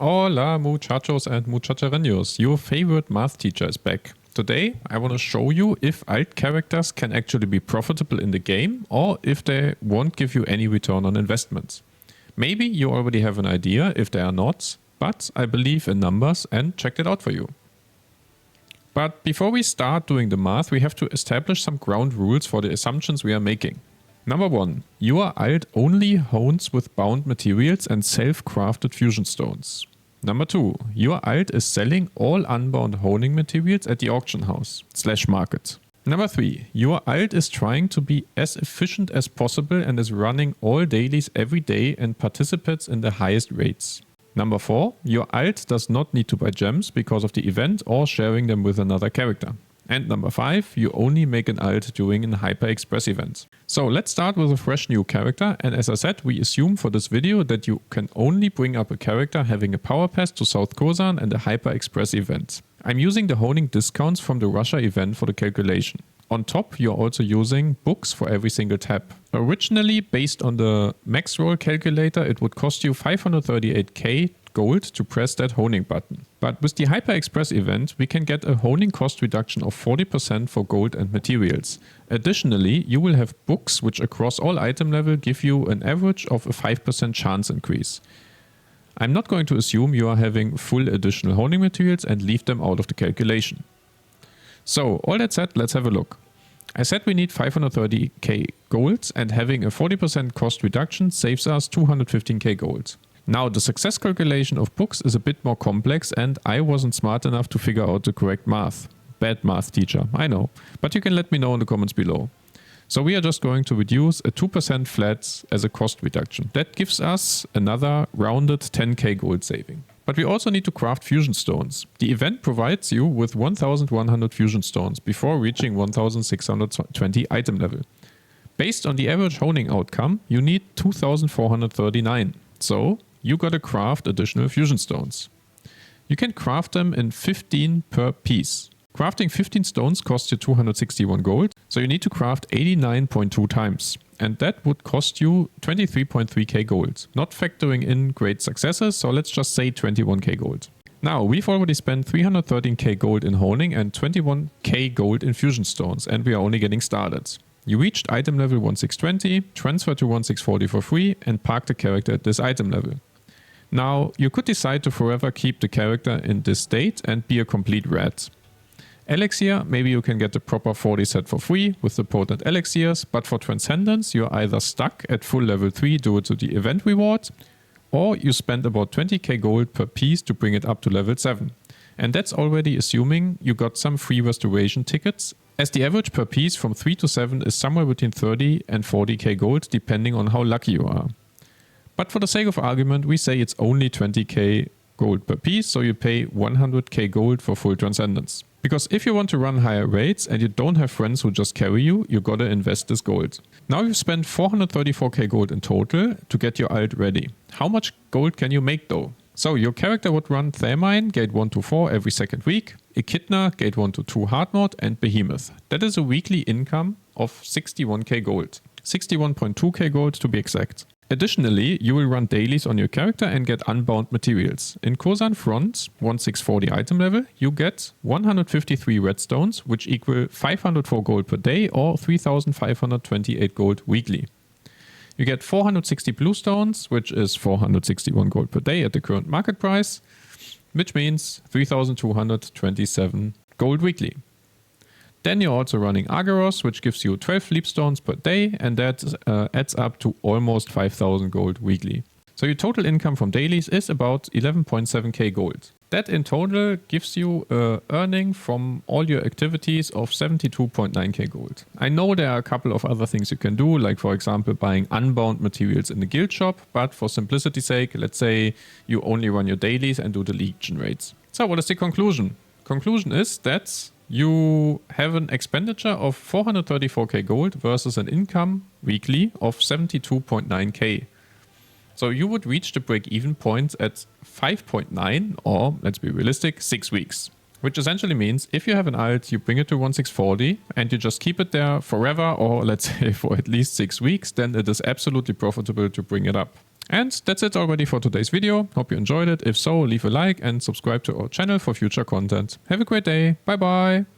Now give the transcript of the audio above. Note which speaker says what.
Speaker 1: Hola muchachos and muchachareños, your favorite math teacher is back. Today I want to show you if alt characters can actually be profitable in the game or if they won't give you any return on investment. Maybe you already have an idea if they are not, but I believe in numbers and checked it out for you. But before we start doing the math, we have to establish some ground rules for the assumptions we are making. Number 1. Your alt only hones with bound materials and self-crafted fusion stones. Number 2. Your alt is selling all unbound honing materials at the auction house / market. Number 3. Your alt is trying to be as efficient as possible and is running all dailies every day and participates in the highest rates. Number 4. Your alt does not need to buy gems because of the event or sharing them with another character. And number 5, you only make an alt during an Hyper Express event. So let's start with a fresh new character, and as I said, we assume for this video that you can only bring up a character having a power pass to South Kozan and a Hyper Express event. I'm using the honing discounts from the Russia event for the calculation. On top, you're also using books for every single tab. Originally, based on the max roll calculator, it would cost you 538k gold to press that honing button. But with the Hyper Express event, we can get a honing cost reduction of 40% for gold and materials. Additionally, you will have books which across all item level give you an average of a 5% chance increase. I'm not going to assume you are having full additional honing materials and leave them out of the calculation. So, all that said, let's have a look. I said we need 530k gold, and having a 40% cost reduction saves us 215k gold. Now, the success calculation of books is a bit more complex and I wasn't smart enough to figure out the correct math. Bad math teacher, I know, but you can let me know in the comments below. So we are just going to reduce a 2% flat as a cost reduction. That gives us another rounded 10k gold saving. But we also need to craft fusion stones. The event provides you with 1100 fusion stones before reaching 1620 item level. Based on the average honing outcome, you need 2439. So you gotta craft additional fusion stones. You can craft them in 15 per piece. Crafting 15 stones costs you 261 gold, so you need to craft 89.2 times. And that would cost you 23.3k gold, not factoring in great successes, so let's just say 21k gold. Now, we've already spent 313k gold in honing and 21k gold in fusion stones, and we are only getting started. You reached item level 1620, transfer to 1640 for free, and park the character at this item level. Now, you could decide to forever keep the character in this state and be a complete rat. Elixir, maybe you can get the proper 40 set for free with the potent elixirs, but for Transcendence you're either stuck at full level 3 due to the event reward, or you spend about 20k gold per piece to bring it up to level 7. And that's already assuming you got some free restoration tickets, as the average per piece from 3 to 7 is somewhere between 30 and 40k gold depending on how lucky you are. But for the sake of argument, we say it's only 20k gold per piece, so you pay 100k gold for full Transcendence. Because if you want to run higher rates and you don't have friends who just carry you, you gotta invest this gold. Now you've spent 434k gold in total to get your alt ready. How much gold can you make though? So your character would run Thamine, gate 1 to 4 every second week, Echidna, gate 1 to 2 hard mode, and Behemoth. That is a weekly income of 61k gold. 61.2k gold to be exact. Additionally, you will run dailies on your character and get unbound materials. In Kozan Front, 1640 item level, you get 153 redstones, which equal 504 gold per day or 3528 gold weekly. You get 460 blue stones, which is 461 gold per day at the current market price, which means 3227 gold weekly. Then you're also running Argyros, which gives you 12 leap stones per day, and that adds up to almost 5000 gold weekly. So your total income from dailies is about 11.7k gold. That in total gives you earning from all your activities of 72.9k gold. I know there are a couple of other things you can do, like for example buying unbound materials in the guild shop, but for simplicity's sake, let's say you only run your dailies and do the legion raids. So what is the conclusion? Conclusion is that you have an expenditure of 434k gold versus an income weekly of 72.9k. So you would reach the break-even point at 5.9 or, let's be realistic, 6 weeks. Which essentially means if you have an alt, you bring it to 1640 and you just keep it there forever or let's say for at least 6 weeks, then it is absolutely profitable to bring it up. And that's it already for today's video. Hope you enjoyed it. If so, leave a like and subscribe to our channel for future content. Have a great day. Bye bye.